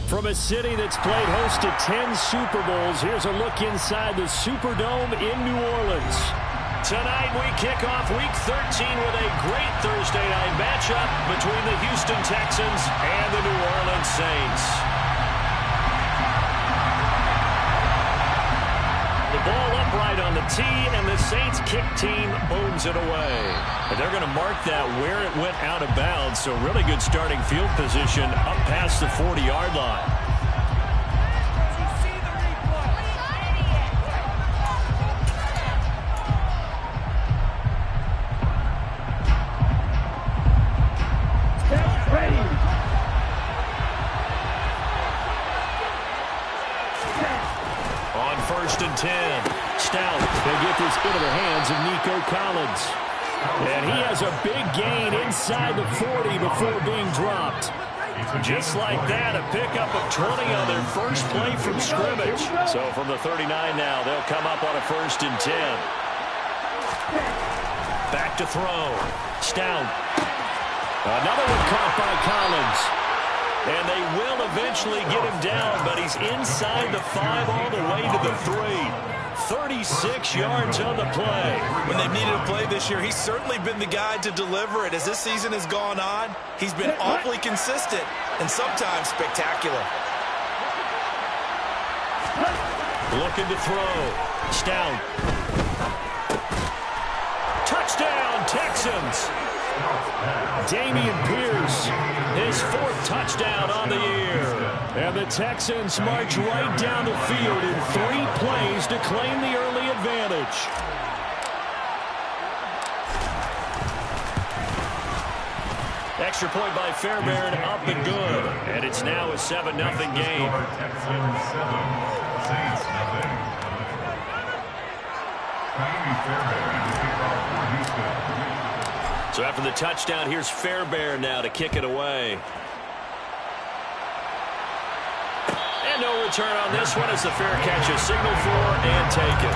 From a city that's played host to 10 Super Bowls, here's a look inside the Superdome in New Orleans. Tonight we kick off Week 13 with a great Thursday night matchup between the Houston Texans and the New Orleans Saints. The ball upright on the tee, and the Saints kick team booms it away. And they're going to mark that where it went out of bounds, so really good starting field position up past the 40-yard line. First and 10. Stout. They get this into the hands of Nico Collins. And he has a big gain inside the 40 before being dropped. Just like that, a pickup of 20 on their first play from scrimmage. So from the 39 now, they'll come up on a first and 10. Back to throw. Stout. Another one caught by Collins. And they will eventually get him down, but he's inside the 5 all the way to the 3. 36 yards on the play. When they've needed a play this year, he's certainly been the guy to deliver it. As this season has gone on, he's been awfully consistent and sometimes spectacular. Looking to throw. Stout. Touchdown, Texans. Damian Pierce, his 4th touchdown on the year. And the Texans march right down the field in 3 plays to claim the early advantage. Extra point by Fairbairn, up and good. And it's now a 7-0 game. So after the touchdown, here's Fairbairn now to kick it away. And no return on this one as the fair catch is signaled for and taken.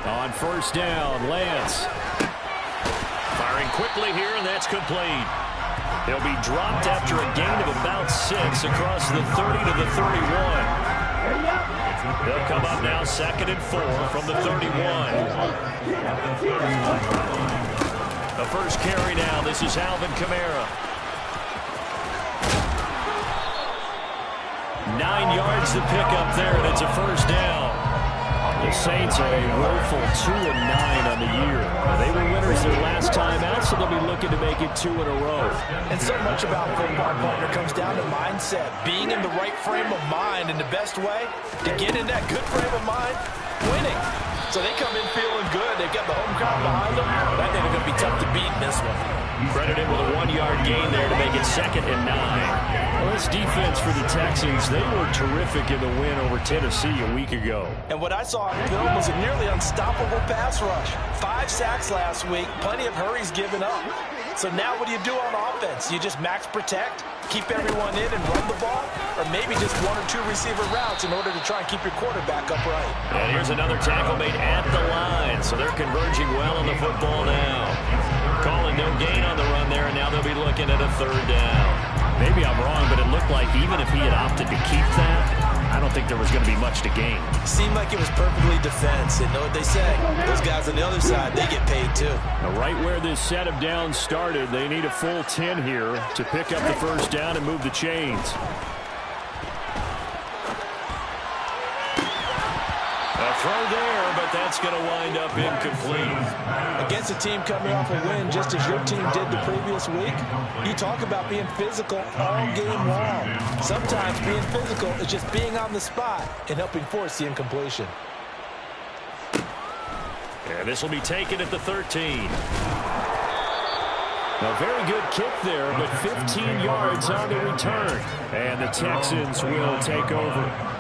On first down, Lance. Firing quickly here, and that's complete. He'll be dropped after a gain of about 6 across the 30 to the 31. They'll come up now 2nd and 4 from the 31. The first carry now. This is Alvin Kamara. 9 yards to pick up there, and it's a first down. The Saints are a woeful 2-9 on the year. They were winners their last time out, so they'll be looking to make it 2 in a row. And so much about football, partner, comes down to mindset. Being in the right frame of mind, and the best way to get in that good frame of mind, winning. So they come in feeling good. They've got the home crowd behind them. I think they're going to be tough to beat in this one. Credited with a 1-yard gain there to make it 2nd and 9. Well, this defense for the Texans, they were terrific in the win over Tennessee a week ago. And what I saw on film was a nearly unstoppable pass rush. 5 sacks last week, plenty of hurries given up. So now what do you do on offense? You just max protect, keep everyone in and run the ball, or maybe just 1 or 2 receiver routes in order to try and keep your quarterback upright. And here's another tackle made at the line, so they're converging well on the football now. Calling no gain on the run there, and now they'll be looking at a 3rd down. Maybe I'm wrong, but it looked like even if he had opted to keep that, I don't think there was going to be much to gain. Seemed like it was perfectly defense. And know what they say? Those guys on the other side, they get paid too. Now, right where this set of downs started, they need a full 10 here to pick up the first down and move the chains. A throw there, but that's going to wind up incomplete. Against a team coming off a win just as your team did the previous week, you talk about being physical all game long. Sometimes being physical is just being on the spot and helping force the incompletion. And this will be taken at the 13. A very good kick there, but 15 yards on the return. And the Texans will take over.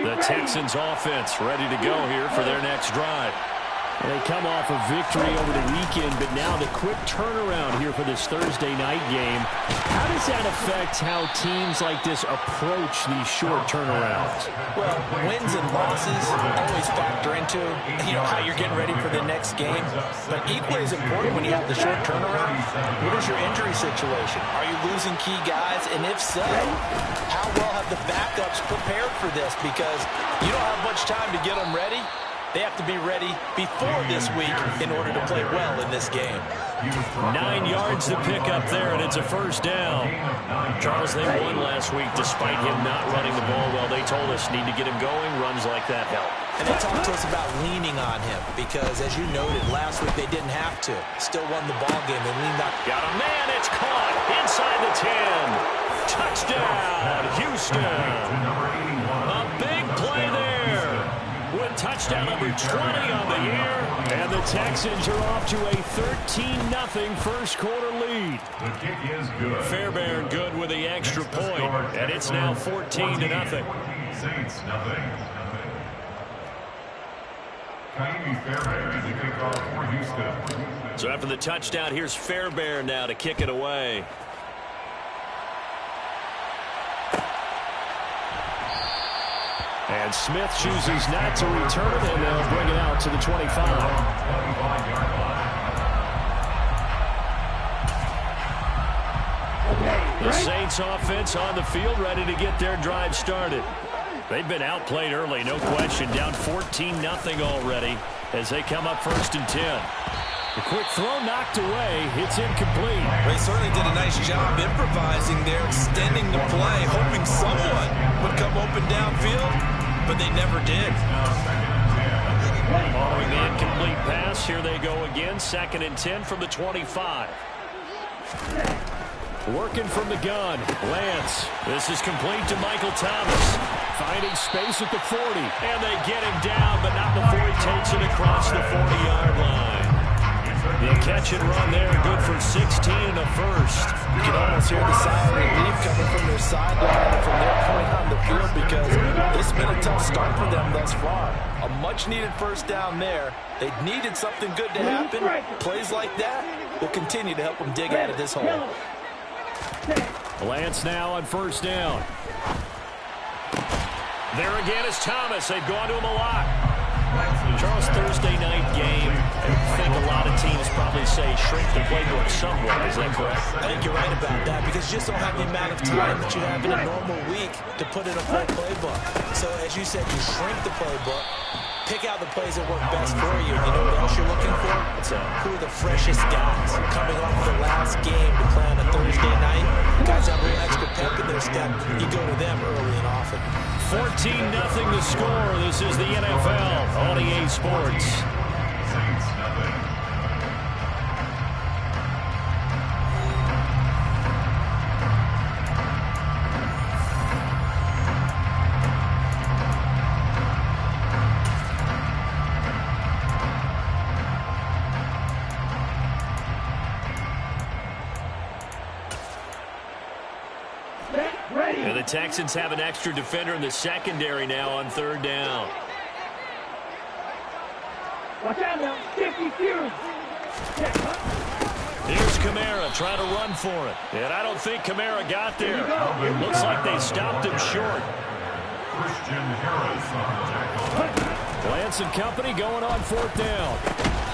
The Texans offense ready to go here for their next drive. They come off a victory over the weekend, but now the quick turnaround here for this Thursday night game. How does that affect how teams like this approach these short turnarounds? Well, wins and losses always factor into, how you're getting ready for the next game. But equally as important when you have the short turnaround, what is your injury situation? Are you losing key guys? And if so, how well have the backups prepared for this? Because you don't have much time to get them ready. They have to be ready before this week in order to play well in this game. 9 yards to pick up there, and it's a first down. Charles, they won last week despite him not running the ball well. They told us need to get him going. Runs like that help. And they talked to us about leaning on him because, as you noted, last week they didn't have to. Still won the ball game. They leaned on. Got a man. It's caught inside the 10. Touchdown, Houston. A big play there. With touchdown number 20 on the year. And the Texans are off to a 13-0 first quarter lead. The kick is good. Fairbairn good with the extra point. And it's now 14-0. Saints nothing. Kaimi Fairbairn to kick off for Houston. So after the touchdown, here's Fairbairn now to kick it away. And Smith chooses not to return it, and they'll bring it out to the 25. The Saints offense on the field, ready to get their drive started. They've been outplayed early, no question. Down 14-0 already as they come up 1st and 10. The quick throw knocked away. It's incomplete. They certainly did a nice job improvising there, extending the play, hoping someone would come open downfield, but they never did. Following the incomplete pass, here they go again. 2nd and 10 from the 25. Working from the gun. Lance. This is complete to Michael Thomas. Finding space at the 40. And they get him down, but not before he takes it across the 40-yard line. The catch and run there, good for 16 and a first. You can almost hear the sigh of relief coming from their sideline and from their point on the field because this has been a tough start for them thus far. A much-needed first down there. They needed something good to happen. Plays like that will continue to help them dig out of this hole. Lance now on 1st down. There again is Thomas. They've gone to him a lot. Charles, Thursday night game, I think a lot of teams probably say shrink the playbook somewhat. Is that correct? I think you're right about that because you just don't have the amount of time that you have in a normal week to put in a full playbook. So as you said, you shrink the playbook, pick out the plays that work best for you. You know what else you're looking for? Who are the freshest guys coming off the last game to play on a Thursday night? Guys have a little extra pep in their step. You go to them early and often. 14-0 the score. This is the NFL on EA Sports. Saints nothing. And the Texans have an extra defender in the secondary now on 3rd down. Watch out now, sticky fuse. Here's Kamara trying to run for it. And I don't think Kamara got there. It looks like they stopped him short. Christian Harris on the tackle. Lance and company going on 4th down.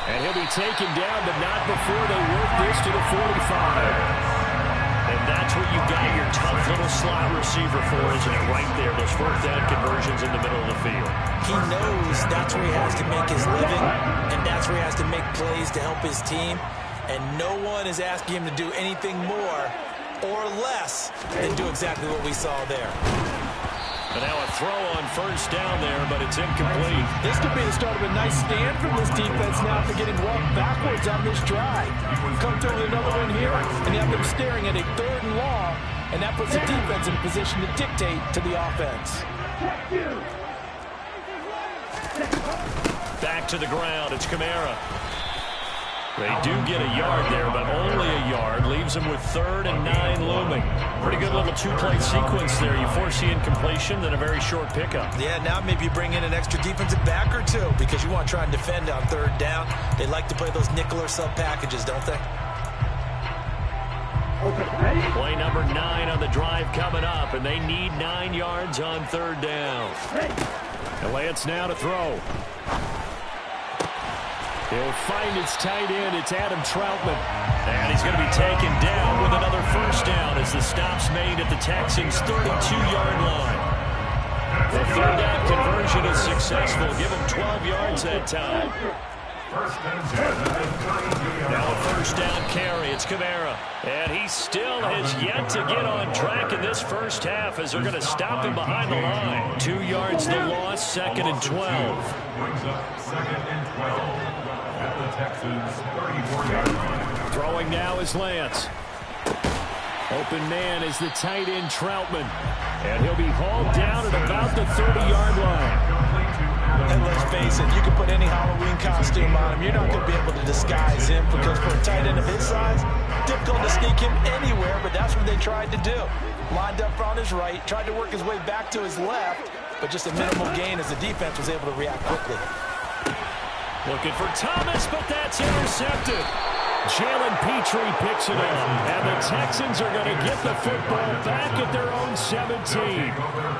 And he'll be taken down, but not before they work this to the 45. And that's where you got your tough little slot receiver for, isn't it? Right there, those 4th down conversions in the middle of the field. He knows that's where he has to make his living, and that's where he has to make plays to help his team. And no one is asking him to do anything more or less than do exactly what we saw there. And now a throw on 1st down there, but it's incomplete. This could be the start of a nice stand from this defense now for getting walked backwards on this drive. Come through with another one here, and you have them staring at a 3rd and long, and that puts the defense in a position to dictate to the offense. Back to the ground, it's Kamara. They do get a yard there, but only a yard. Leaves leaves them with 3rd and 9 looming. Pretty good little two-play sequence there. You force the incompletion, then a very short pickup. Yeah, now maybe you bring in an extra defensive back or two because you want to try and defend on 3rd down. They like to play those nickel or sub packages, don't they? Play number 9 on the drive coming up, and they need 9 yards on 3rd down. And Lance now to throw. He'll find his tight end. It's Adam Troutman. And he's going to be taken down with another first down as the stop's made at the Texans' 32-yard line. The 3rd down conversion is successful. Give him 12 yards that time. Now a first down carry. It's Kamara. And he still has yet to get on track in this first half as they're going to stop him behind the line. 2 yards the loss, 2nd and 12. Brings up 2nd and 12 at the Texans' 34-yard line. Throwing now is Lance. Open man is the tight end Troutman. And he'll be hauled down at about the 30-yard line. And let's face it, you can put any Halloween costume on him. You're not going to be able to disguise him because for a tight end of his size, difficult to sneak him anywhere, but that's what they tried to do. Lined up on his right, tried to work his way back to his left, but just a minimal gain as the defense was able to react quickly. Looking for Thomas, but that's intercepted. Jalen Petrie picks it up, and the Texans are going to get the football back at their own 17.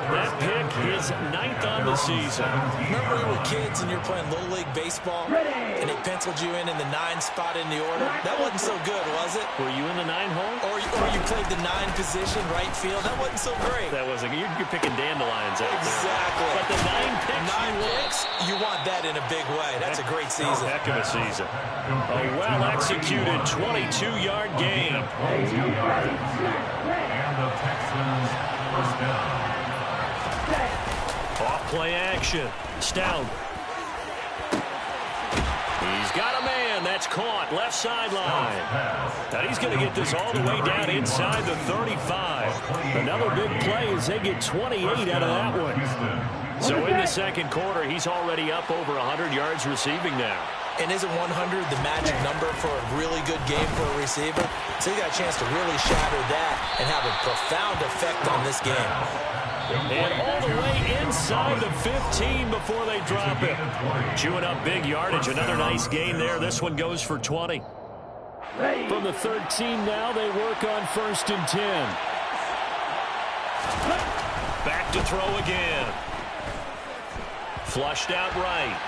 That pick is 9th on the season. Remember we were kids and you're playing Little League Baseball, and they penciled you in the 9 spot in the order? That wasn't so good, was it? Were you in the 9 hole? Or you played the 9 position, right field? That wasn't so great. That wasn't. You're picking dandelions out there. Exactly. But the 9 picks. 9 picks, you want that in a big way. That's a great season. Heck of a season. A well-executed 22-yard gain. 22 yards. And the Texans first down. Off-play action. Stout. He's got a man. That's caught. Left sideline. Now he's going to get this all the way down inside the 35. Another big play as they get 28 out of that one. So in the second quarter, he's already up over 100 yards receiving now. And isn't 100 the magic number for a really good game for a receiver? So you got a chance to really shatter that and have a profound effect on this game. And all the way inside the 15 before they drop it. Chewing up big yardage. Another nice gain there. This one goes for 20. From the 13 now, they work on 1st and 10. Back to throw again. Flushed out right.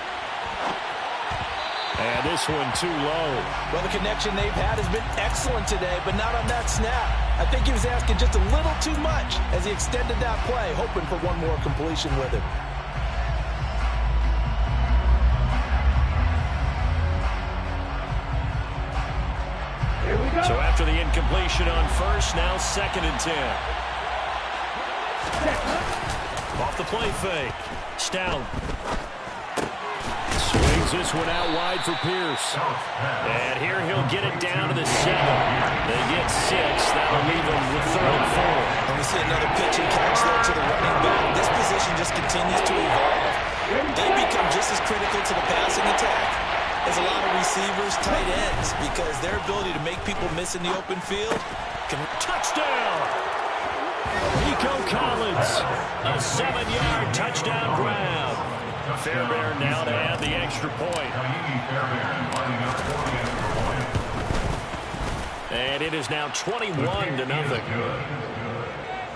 And this one too low. Well, the connection they've had has been excellent today, but not on that snap. I think he was asking just a little too much as he extended that play, hoping for one more completion with it. So after the incompletion on 1st, now 2nd and 10. Off the play fake. Stout. Swings this one out wide for Pierce. And here he'll get it down to the 7. They get 6. That'll leave them with 3rd and 4. And we see another pitch and catch there to the running back. This position just continues to evolve. They become just as critical to the passing attack as a lot of receivers, tight ends, because their ability to make people miss in the open field can... Touchdown! Nico Collins, a 7-yard touchdown grab. Fairbairn now to add the extra point. And it is now 21-0.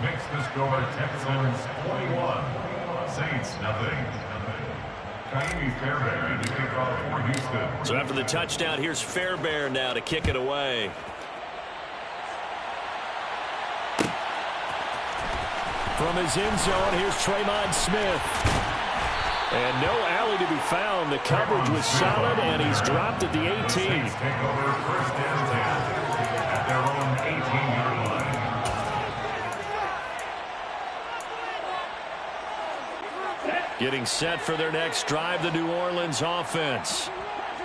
Makes the score Texans 21, Saints nothing. Fairbairn to kick off for Houston. So after the touchdown, here's Fairbairn now to kick it away. From his end zone, here's Tremont Smith. And no alley to be found. The coverage was solid, and he's dropped at the 18. Saints take over 1st and 10 at their own 18-yard line. Getting set for their next drive, the New Orleans offense.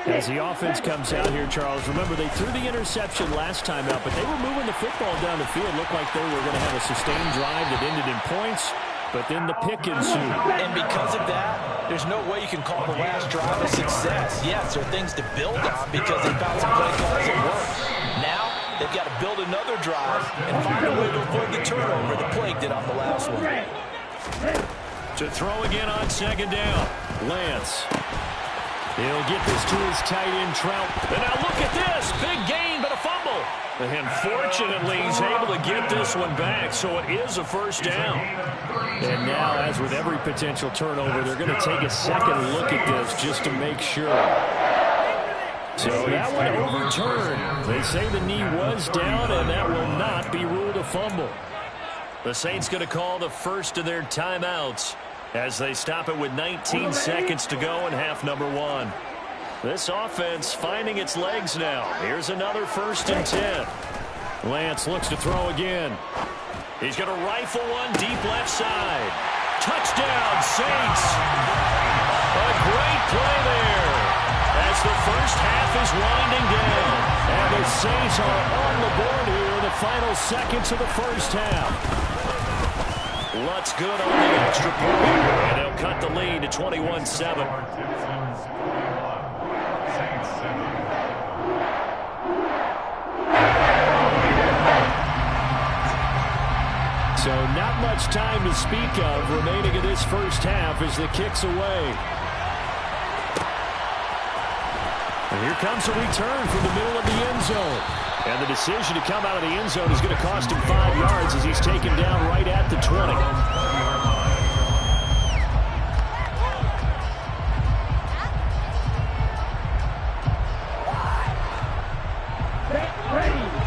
As the offense comes out here, Charles, remember they threw the interception last time out, but they were moving the football down the field. Looked like they were going to have a sustained drive that ended in points, but then the pick ensued. And because of that, there's no way you can call the last drive a success. Yes, there are things to build on because they found some play calls that work. Now, They've got to build another drive and find a way to avoid the turnover the Plague did on the last one. To throw again on second down. Lance. He'll get this to his tight end, Trout. And now look at this. Big gain, but a fumble. And fortunately, he's able to get this one back, so it is a first down. And now, as with every potential turnover, they're going to take a second look at this just to make sure. So that one overturned. They say the knee was down, and that will not be ruled a fumble. The Saints going to call the first of their timeouts as they stop it with 19 seconds to go in half number one. This offense finding its legs now. Here's another 1st and 10. Lance looks to throw again. He's going to rifle one deep left side. Touchdown, Saints. A great play there as the first half is winding down. And the Saints are on the board here in the final seconds of the first half. Lutz good on the extra point. And they'll cut the lead to 21-7. So not much time to speak of remaining in this first half as the kick's away. And here comes a return from the middle of the end zone. And the decision to come out of the end zone is going to cost him 5 yards as he's taken down right at the 20.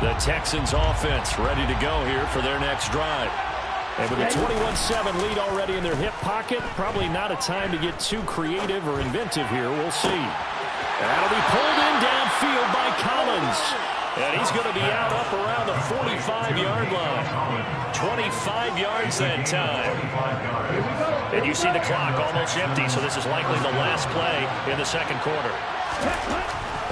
The Texans offense ready to go here for their next drive. And with a 21-7 lead already in their hip pocket, probably not a time to get too creative or inventive here. We'll see. And that'll be pulled in downfield by Collins. And he's going to be out up around the 45-yard line. 25 yards that time. And you see the clock almost empty, so this is likely the last play in the second quarter.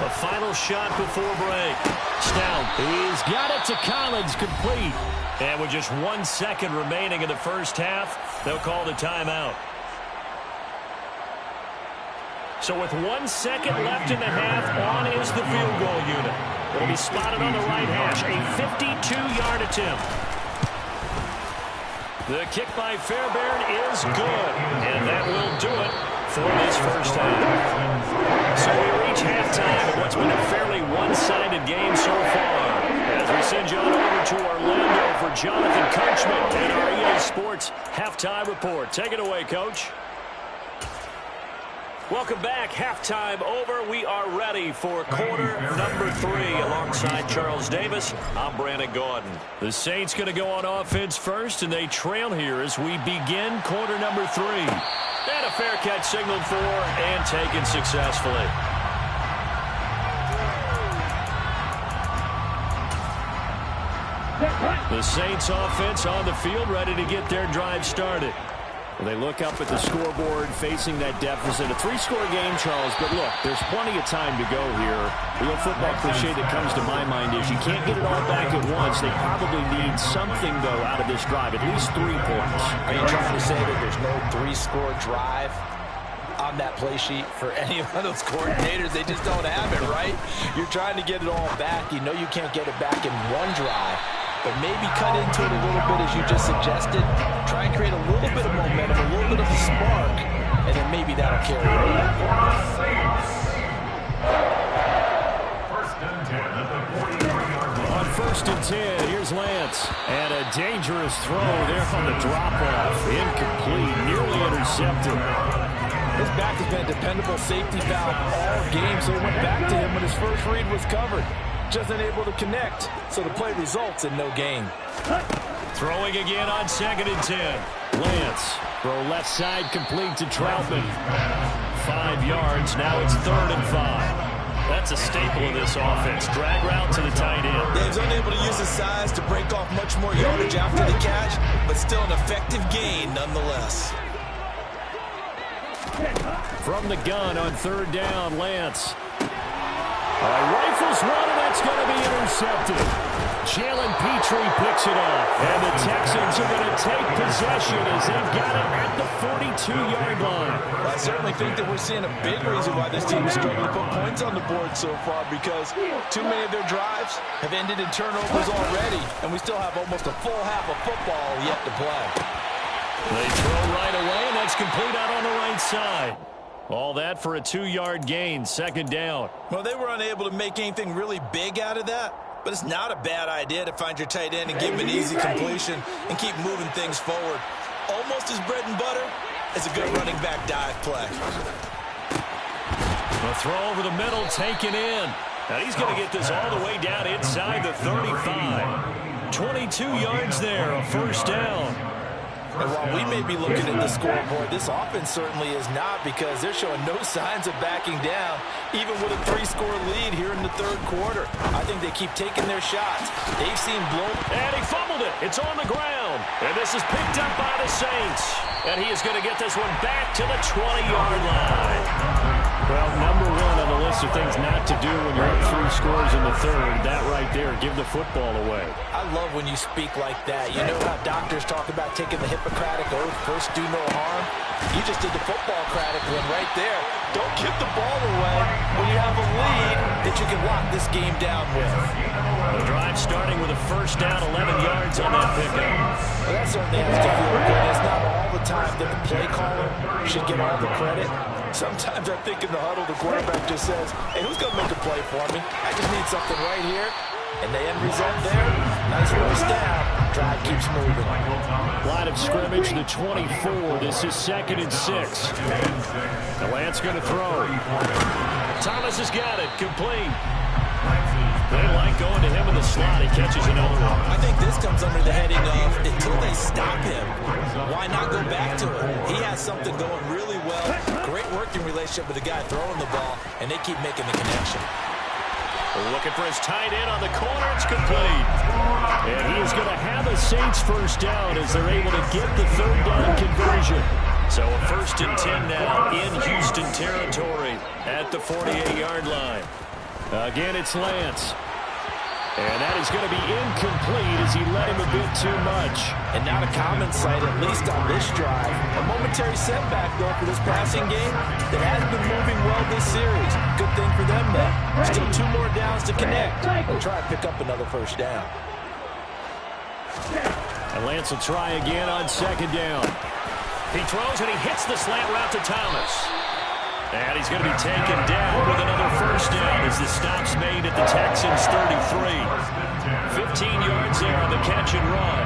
A final shot before break. Stout. He's got it to Collins, complete. And with just 1 second remaining in the first half, they'll call the timeout. So with 1 second left in the half, on is the field goal unit. It'll be spotted on the right hash. A 52-yard attempt. The kick by Fairbairn is good. And that will do it for this first half. So we reach halftime in what's been a fairly one-sided game so far. As we send you on over to Orlando for Jonathan Coachman and our EA Sports Halftime Report. Take it away, Coach. Welcome back. Halftime over. We are ready for quarter number 3 alongside Charles Davis. I'm Brandon Gordon. The Saints going to go on offense first, and they trail here as we begin quarter number 3. And a fair catch signaled for and taken successfully. The Saints offense on the field ready to get their drive started. Well, they look up at the scoreboard facing that deficit. A 3-score game, Charles, but look, there's plenty of time to go here. The old football cliche that comes to my mind is you can't get it all back at once. They probably need something, though, out of this drive, at least 3 points. Are you trying to say that there's no 3-score drive on that play sheet for any of those coordinators? They just don't have it, right? You're trying to get it all back. You know you can't get it back in one drive. But maybe cut into it a little bit, as you just suggested. Try and create a little bit of momentum, a little bit of a spark, and then maybe that'll carry over. First and 10 at the 43-yard line. On 1st and 10, here's Lance. And a dangerous throw there on the drop-off. Incomplete, nearly intercepted. His back has been a dependable safety valve all game, so it went back to him when his first read was covered. Just unable to connect, so the play results in no gain. Throwing again on 2nd and 10. Lance, throw left side complete to Troutman. 5 yards, now it's 3rd and 5. That's a staple of this offense. Drag route to the tight end. Dave's unable to use his size to break off much more yardage after the catch, but still an effective gain nonetheless. From the gun on 3rd down, Lance. Rifles one, and that's going to be intercepted. Jalen Petrie picks it up. And the Texans are going to take possession as they've got it at the 42-yard line. Well, I certainly think that we're seeing a big reason why this team is struggling to put points on the board so far, because too many of their drives have ended in turnovers already, and we still have almost a full half of football yet to play. They throw right away, and that's complete out on the right side. All that for a 2-yard gain, second down. Well, they were unable to make anything really big out of that, but it's not a bad idea to find your tight end and give him an easy completion and keep moving things forward. Almost as bread and butter as a good running back dive play. The throw over the middle, taken in. Now he's going to get this all the way down inside the 35. 22 yards there, a first down. And while we may be looking at the scoreboard, this offense certainly is not, because they're showing no signs of backing down, even with a 3-score lead here in the third quarter. I think they keep taking their shots. They've seen blow. And he fumbled it. It's on the ground. And this is picked up by the Saints. And he is going to get this one back to the 20-yard line. Well, number one on the list of things not to do when you're up 3 scores in the third, that right there, give the football away. I love when you speak like that. You know how doctors talk about taking the Hippocratic oath, first do no harm? You just did the football-cratic one right there. Don't give the ball away when you have a lead that you can lock this game down with. The drive starting with a first down, 11 yards on that pickup. Well, that certainly has to feel good. It's not all the time that the play caller should get all the credit. Sometimes I think in the huddle, the quarterback just says, hey, who's going to make a play for me? I just need something right here. And the end result there, nice first down. Drive keeps moving. Line of scrimmage, the 24. This is 2nd and 6. The Lance going to throw. Thomas has got it, complete. They like going to him in the slot. He catches another one. I think this comes under the heading of, until they stop him, why not go back to it? He has something going really well. Great working relationship with the guy throwing the ball, and they keep making the connection. Looking for his tight end on the corner. It's complete. And he is going to have a Saints first down as they're able to get the third down conversion. So a 1st and 10 now in Houston territory at the 48-yard line. Again, it's Lance. And that is going to be incomplete as he let him a bit too much. And not a common sight, at least on this drive. A momentary setback, though, for this passing game that has been moving well this series. Good thing for them, though. Still 2 more downs to connect. And try to pick up another first down. And Lance will try again on 2nd down. He throws and he hits the slant route to Thomas. And he's going to be taken down with another first down as the stop's made at the Texans' 33. 15 yards there on the catch and run.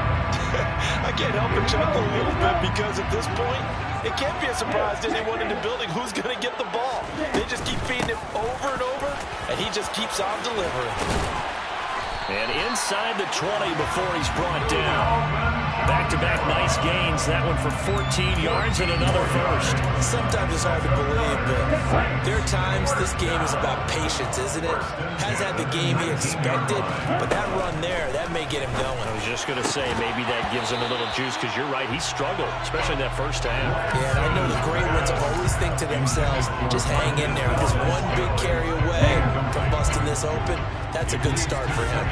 I can't help but chuckle a little bit, because at this point, it can't be a surprise to anyone in the building who's going to get the ball. They just keep feeding him over and over, and he just keeps on delivering. And inside the 20 before he's brought down. Back-to-back nice gains. That one for 14 yards and another first. Sometimes it's hard to believe, but there are times this game is about patience, isn't it? Has had the game he expected, but that run there, that may get him going. I was just going to say, maybe that gives him a little juice, because you're right, he struggled, especially in that first half. Yeah, and I know the great ones always think to themselves, just hang in there. With this one big carry away from busting this open, that's a good start for him.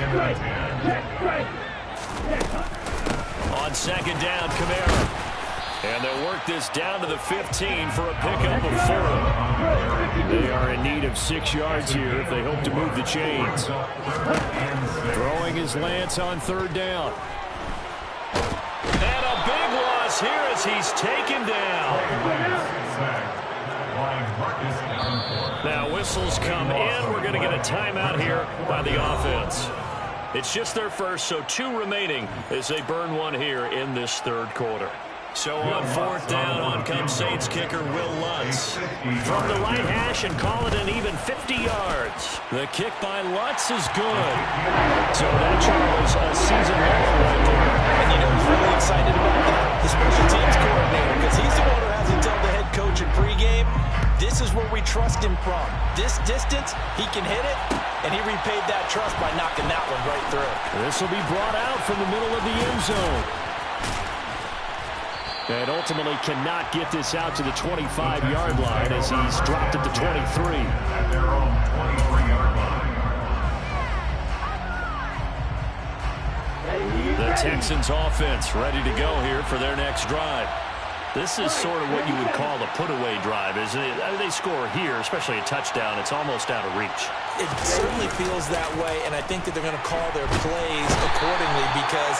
On 2nd down, Kamara. And they'll work this down to the 15 for a pickup of 4. They are in need of 6 yards here if they hope to move the chains. Throwing his Lance on 3rd down. And a big loss here as he's taken down. Now whistles come in. We're going to get a timeout here by the offense. It's just their first, so 2 remaining as they burn one here in this third quarter. So on 4th down, on comes Saints kicker Will Lutz. From the right hash and call it an even 50 yards. The kick by Lutz is good. So that was a season long right there. And you know who's really excited about that? The special teams coordinator, because he's the one who has to tell the head coach in pregame, this is where we trust him from. This distance, he can hit it, and he repaid that trust by knocking that one right through. This will be brought out from the middle of the end zone. And ultimately cannot get this out to the 25-yard line as he's dropped at the 23. At their own 23-yard line. Texans offense ready to go here for their next drive. This is sort of what you would call a put-away drive, isn't it? I mean, they score here, especially a touchdown. It's almost out of reach. It certainly feels that way, and I think that they're going to call their plays accordingly because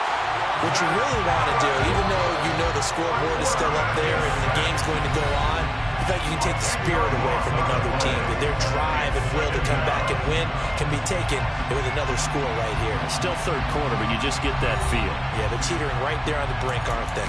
what you really want to do, even though you know the scoreboard is still up there and the game's going to go on, in fact, you can take the spirit away from another team. That their drive and will to come back and win can be taken with another score right here. It's still third quarter, but you just get that feel. Yeah, they're teetering right there on the brink, aren't they?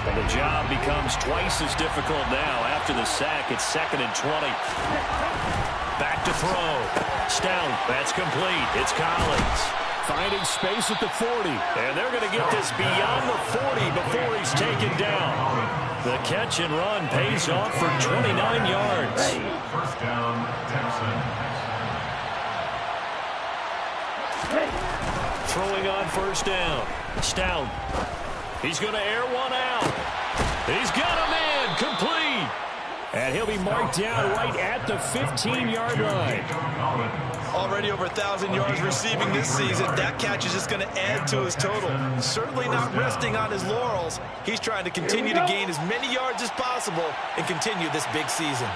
The job becomes twice as difficult now. After the sack, it's 2nd and 20. Back to throw. Stout. That's complete. It's Collins. Finding space at the 40. And they're going to get this beyond the 40 before he's taken down. The catch and run pays off for 29 yards. First down, Texans. Throwing on first down. Stout. He's going to air one out. He's got a man complete. And he'll be marked down right at the 15-yard line. Already over 1,000 yards receiving this season. That catch is just going to add to his total. Certainly not resting on his laurels. He's trying to continue to gain as many yards as possible and continue this big season.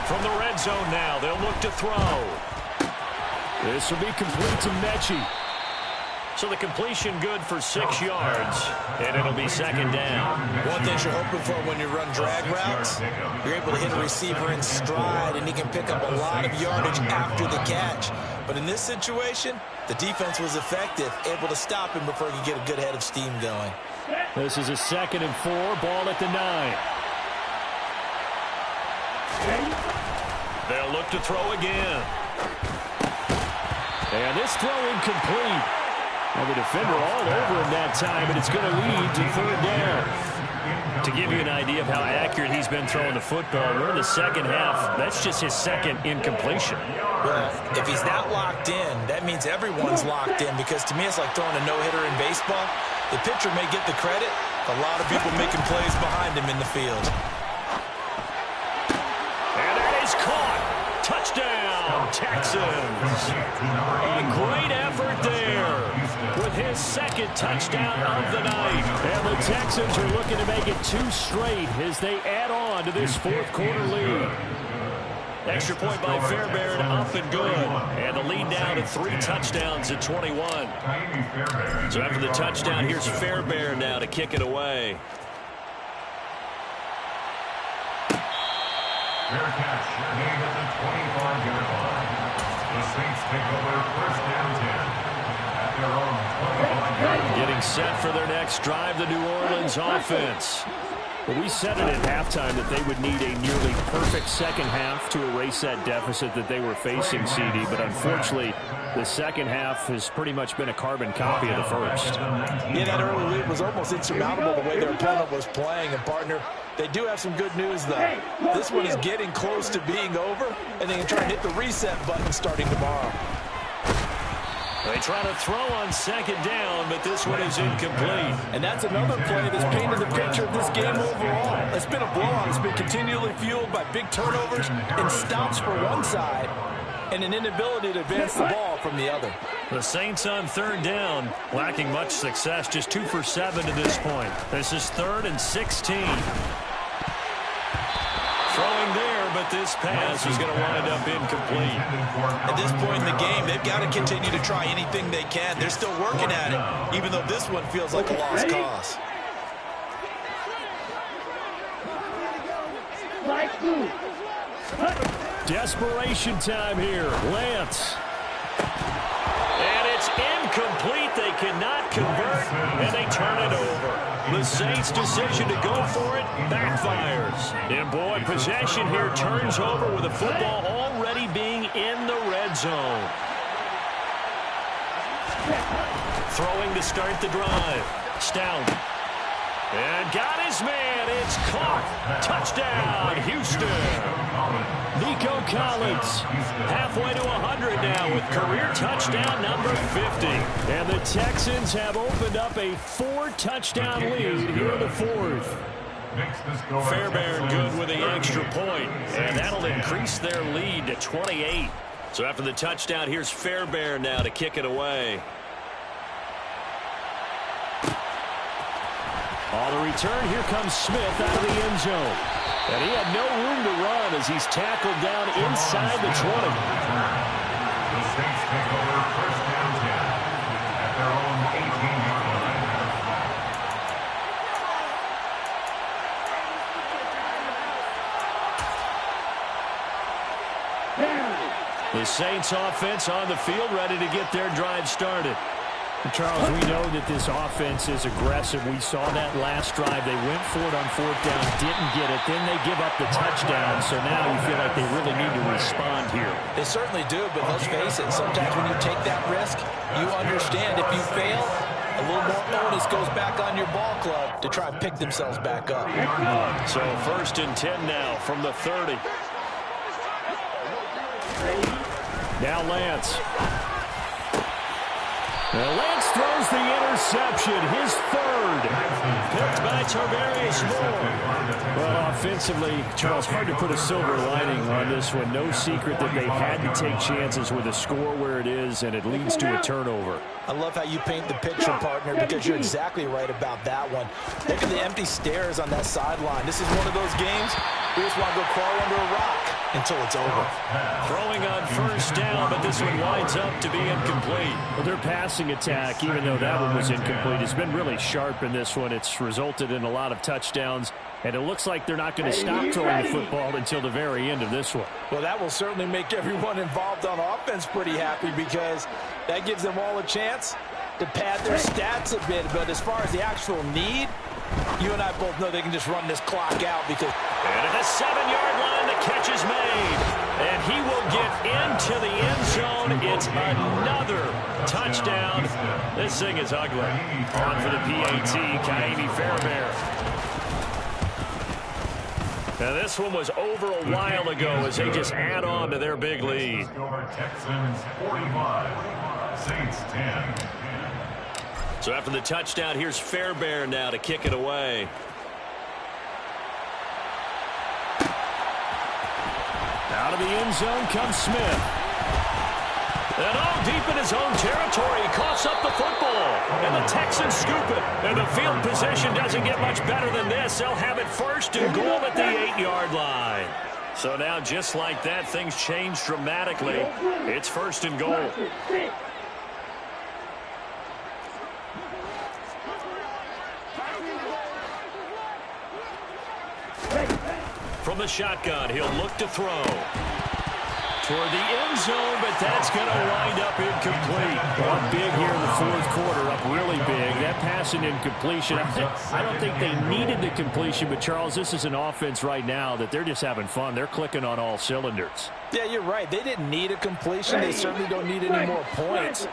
From the red zone now, they'll look to throw. This will be complete to Mechie. So the completion good for 6 yards, and it'll be 2nd down. One thing you're hoping for when you run drag routes, you're able to hit a receiver in stride, and he can pick up a lot of yardage after the catch. But in this situation, the defense was effective, able to stop him before he could get a good head of steam going. This is a 2nd and 4, ball at the 9. They'll look to throw again. And this throw incomplete. Well, the defender all over him that time, and it's going to lead to 3rd down. To give you an idea of how accurate he's been throwing the football, we're in the second half. That's just his 2nd incompletion. Well, if he's not locked in, that means everyone's locked in, because to me it's like throwing a no-hitter in baseball. The pitcher may get the credit, a lot of people making plays behind him in the field. And that is caught. Touchdown, Texans. A great effort there with his 2nd touchdown of the night. And the Texans are looking to make it 2 straight as they add on to this 4th quarter lead. Extra point by Fairbairn, up and good. And the lead down to 3 touchdowns at 21. So after the touchdown, here's Fairbairn now to kick it away. Fair catch, made at the 25-yard line. The Saints take over 1st down 10 at their own 25-yard line. Getting set for their next drive, the New Orleans offense. Well, we said it at halftime that they would need a nearly perfect second half to erase that deficit that they were facing, CD. But unfortunately, the second half has pretty much been a carbon copy of the first. Yeah, that early lead was almost insurmountable the way their opponent was playing. And, partner, they do have some good news, though. This one is getting close to being over, and they can try and hit the reset button starting tomorrow. They try to throw on 2nd down, but this one is incomplete. And that's another play that's painted the picture of this game overall. It's been a blowout. It's been continually fueled by big turnovers and stops for one side and an inability to advance the ball from the other. The Saints on 3rd down, lacking much success, just 2 for 7 to this point. This is 3rd and 16. Throwing there, but this pass is going to wind up incomplete. At this point in the game, they've got to continue to try anything they can. They're still working at it, even though this one feels like a lost cause. Desperation time here. Lance. And it's incomplete. They cannot convert, and they turn it over. The Saints' decision to go for it backfires. And, boy, possession here turns over with the football already being in the red zone. Throwing to start the drive. Stout. And got his man. It's caught. Touchdown, Houston. Nico Collins halfway to 100 now with career touchdown number 50. And the Texans have opened up a 4-touchdown lead here in the fourth. Fairbairn good with the extra point, and that'll increase their lead to 28. So after the touchdown, here's Fairbairn now to kick it away. On the return, here comes Smith out of the end zone. And he had no room to run as he's tackled down inside the 20. The Saints take over first down 10 at their own 18-yard line. The Saints offense on the field, ready to get their drive started. Charles, we know that this offense is aggressive. We saw that last drive. They went for it on fourth down, didn't get it. Then they give up the touchdown. So now you feel like they really need to respond here. They certainly do, but let's face it, sometimes when you take that risk, you understand if you fail, a little more onus goes back on your ball club to try and pick themselves back up. So 1st and 10 now from the 30. Now Lance. Now Lance throws the interception, his 3rd. Picked by Tarvarius Moore. Well, offensively, Charles, hard to put a silver lining on this one. No secret that they had to take chances with a score where it is, and it leads to a turnover. I love how you paint the picture, partner, because you're exactly right about that one. Look at the empty stairs on that sideline. This is one of those games you just want to go crawl under a rock until it's over. Throwing on 1st down, but this one winds up to be incomplete. Well, their passing attack, even though that one was incomplete, has been really sharp in this one. It's resulted in a lot of touchdowns, and it looks like they're not going to stop throwing the football until the very end of this one. Well, that will certainly make everyone involved on offense pretty happy because that gives them all a chance to pad their stats a bit. But as far as the actual need, you and I both know they can just run this clock out because... And at the 7-yard line, the catch is made. And he will get into the end zone. It's another touchdown. This thing is ugly. On for the PAT, Kaimi Fairbairn. Now this one was over a while ago as they just add on to their big lead. Texans 45, Saints 10. So after the touchdown, here's Fairbairn now to kick it away. Out of the end zone comes Smith. And deep in his own territory, he coughs up the football. And the Texans scoop it. And the field position doesn't get much better than this. They'll have it 1st and goal at the 8-yard line. So now, just like that, things change dramatically. It's 1st and goal. From the shotgun, he'll look to throw. Toward the end zone, but that's going to wind up incomplete. Up big here in the fourth quarter, up really big. That pass and incompletion, I don't think they needed the completion, but Charles, this is an offense right now that they're just having fun. They're clicking on all cylinders. Yeah, you're right. They didn't need a completion. They certainly don't need any more points.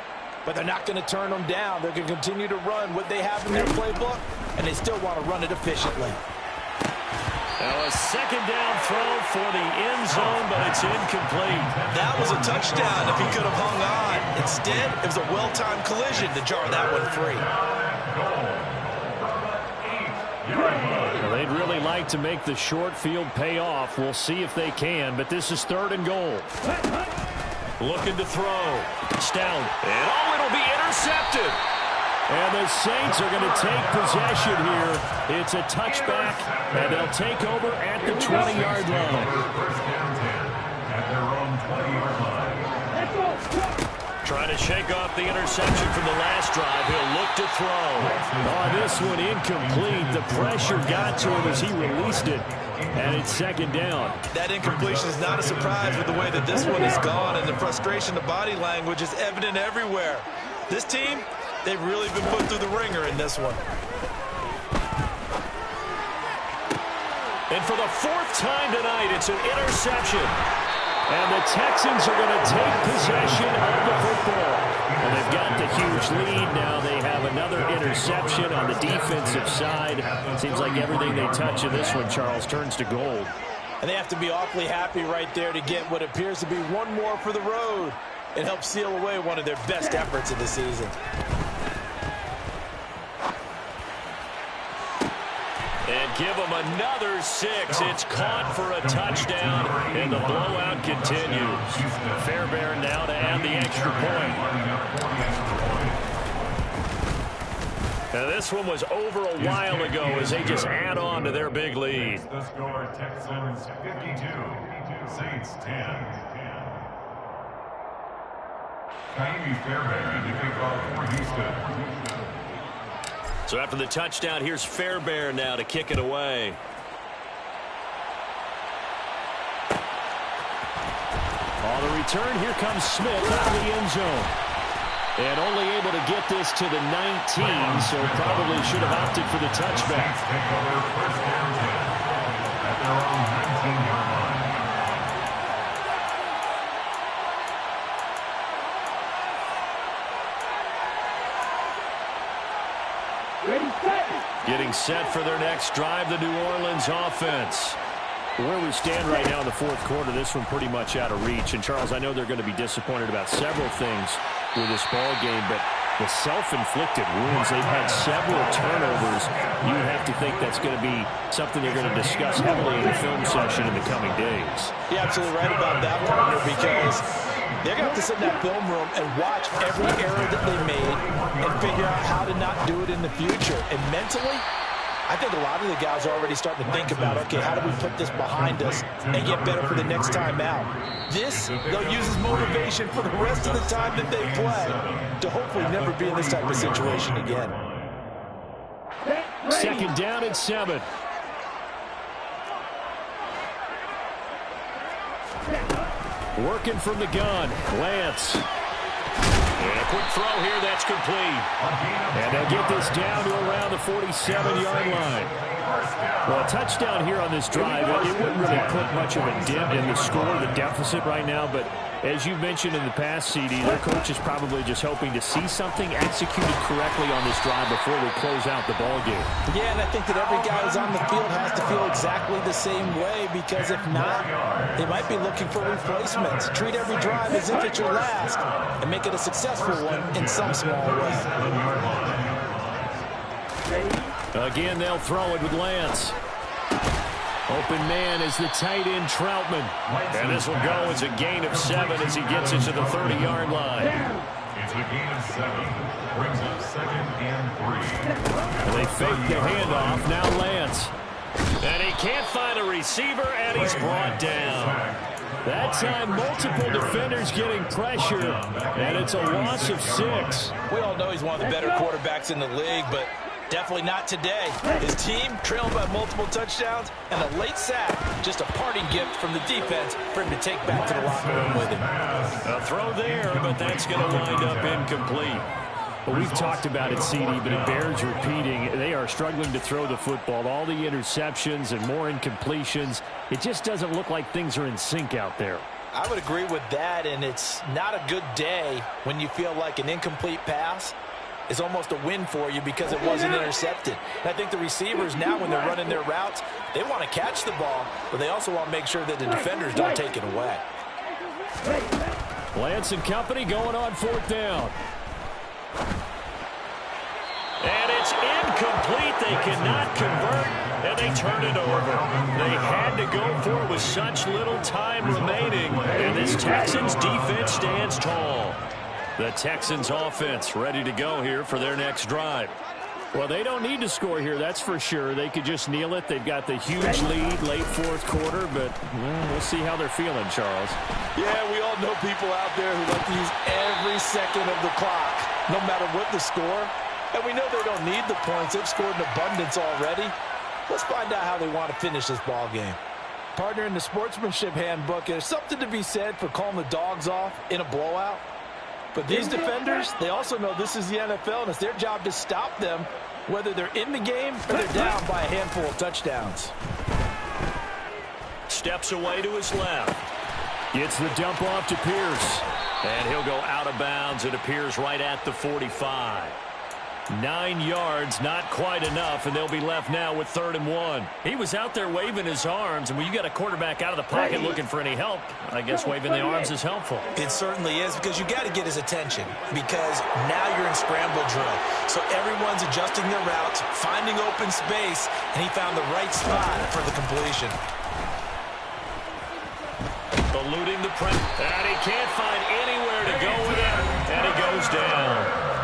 But they're not going to turn them down. They're going to continue to run what they have in their playbook, and they still want to run it efficiently. Now a 2nd down throw for the end zone, but it's incomplete. That was a touchdown if he could have hung on. Instead, it was a well-timed collision to jar that one free. Well, they'd really like to make the short field pay off. We'll see if they can, but this is 3rd and goal. Looking to throw. Stout. And it'll be intercepted. And the Saints are going to take possession here. It's a touchback, and they'll take over at the 20-yard line. First down 10 at their own 20-yard line. Trying to shake off the interception from the last drive. He'll look to throw. Oh, this one incomplete. The pressure got to him as he released it. And it's 2nd down. That incompletion is not a surprise with the way that this one is gone, and the frustration, the body language is evident everywhere. This team, they've really been put through the ringer in this one. And for the 4th time tonight, it's an interception. And the Texans are going to take possession of the football. Well, they've got the huge lead. Now they have another interception on the defensive side. Seems like everything they touch in this one, Charles, turns to gold. And they have to be awfully happy right there to get what appears to be one more for the road. It helps seal away one of their best efforts of the season. And give them another 6. It's caught for a touchdown, and the blowout continues. Fairbairn now to add the extra point. Now this one was over a while ago as they just add on to their big lead. The score, Texans 52, Saints 10. Fairbairn to kick off for Houston. So after the touchdown, here's Fairbairn now to kick it away. On the return, here comes Smith out of the end zone. And only able to get this to the 19, so probably should have opted for the touchback. Take over first down 10 at their own 19-yard line. Getting set for their next drive, the New Orleans offense. Where we stand right now in the fourth quarter, this one pretty much out of reach. And, Charles, I know they're going to be disappointed about several things with this ball game, but the self-inflicted wounds, they've had several turnovers. You would have to think that's going to be something they're going to discuss heavily in the film session in the coming days. You're absolutely right about that, partner, because they're going to have to sit in that film room and watch every error that they made and figure out how to not do it in the future. And mentally, I think a lot of the guys are already starting to think about, okay, how do we put this behind us and get better for the next time out? This, they'll use as motivation for the rest of the time that they play to hopefully never be in this type of situation again. Second down and 7. Working from the gun, Lance. And a quick throw here, that's complete. And they'll get this down to around the 47-yard line. Well, a touchdown here on this drive, it wouldn't really put much of a dent in the score, the deficit right now, but as you mentioned in the past, CD, their coach is probably just hoping to see something executed correctly on this drive before they close out the ball game. Yeah, and I think that every guy who's on the field has to feel exactly the same way, because if not, they might be looking for replacements. Treat every drive as if it's your last and make it a successful one in some small way. Again, they'll throw it with Lance. Open man is the tight end, Troutman. And this will go as a gain of 7 as he gets it to the 30-yard line. It's a gain of 7. Brings up 2nd and 3. Well, they fake the handoff. Now Lance. And he can't find a receiver, and he's brought down. That time, multiple defenders getting pressure, and it's a loss of 6. We all know he's one of the better quarterbacks in the league, but definitely not today. His team trailed by multiple touchdowns, and a late sack, just a parting gift from the defense for him to take back to the locker room with him. A throw there, but that's going to wind up incomplete. Well, we've talked about it, CD, but it bears repeating. They are struggling to throw the football. All the interceptions and more incompletions. It just doesn't look like things are in sync out there. I would agree with that, and it's not a good day when you feel like an incomplete pass is almost a win for you because it wasn't intercepted. And I think the receivers now, when they're running their routes, they want to catch the ball, but they also want to make sure that the defenders don't take it away. Lance and company going on 4th down. And it's incomplete. They cannot convert, and they turn it over. They had to go for it with such little time remaining, and this Texans defense stands tall. The Texans offense ready to go here for their next drive. Well, they don't need to score here, that's for sure. They could just kneel it. They've got the huge lead late 4th quarter, but we'll see how they're feeling, Charles. Yeah, we all know people out there who like to use every second of the clock, no matter what the score. And we know they don't need the points. They've scored in abundance already. Let's find out how they want to finish this ball game. Partner, in the sportsmanship handbook, there's something to be said for calling the dogs off in a blowout. But these defenders, they also know this is the NFL, and it's their job to stop them, whether they're in the game or they're down by a handful of touchdowns. Steps away to his left. Gets the dump off to Pierce. And he'll go out of bounds. It appears right at the 45. 9 yards, not quite enough, and they'll be left now with 3rd and 1. He was out there waving his arms, and when you got a quarterback out of the pocket looking for any help, I guess waving the arms is helpful. It certainly is, because you got to get his attention, because now you're in scramble drill. So everyone's adjusting their routes, finding open space, and he found the right spot for the completion. Eluding the press, and he can't find anywhere to go with it, and he goes down.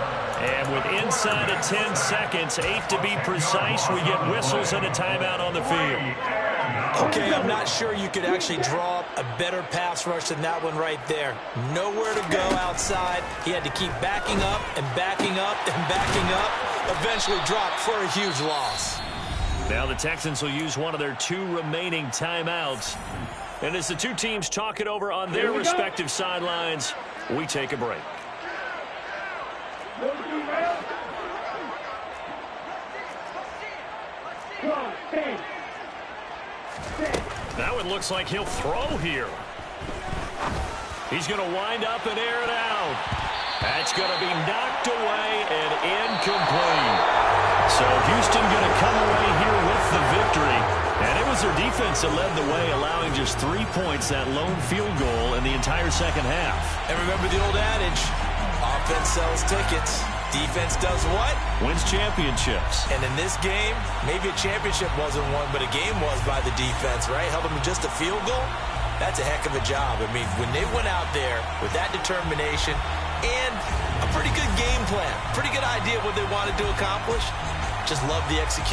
And with inside of 10 seconds, 8 to be precise, we get whistles and a timeout on the field. Okay, I'm not sure you could actually draw up a better pass rush than that one right there. Nowhere to go outside. He had to keep backing up and backing up and backing up. Eventually dropped for a huge loss. Now the Texans will use one of their 2 remaining timeouts. And as the 2 teams talk it over on their respective sidelines, we take a break. Now it looks like he'll throw here. He's going to wind up and air it out. That's going to be knocked away and incomplete. So Houston going to come away here with the victory. And it was their defense that led the way, allowing just 3 points, that lone field goal in the entire second half. And remember the old adage, offense sells tickets. Defense does what? Wins championships. And in this game, maybe a championship wasn't won, but a game was by the defense, right? Held them to just a field goal. That's a heck of a job. I mean, when they went out there with that determination and a pretty good game plan, pretty good idea of what they wanted to accomplish, just love the execution.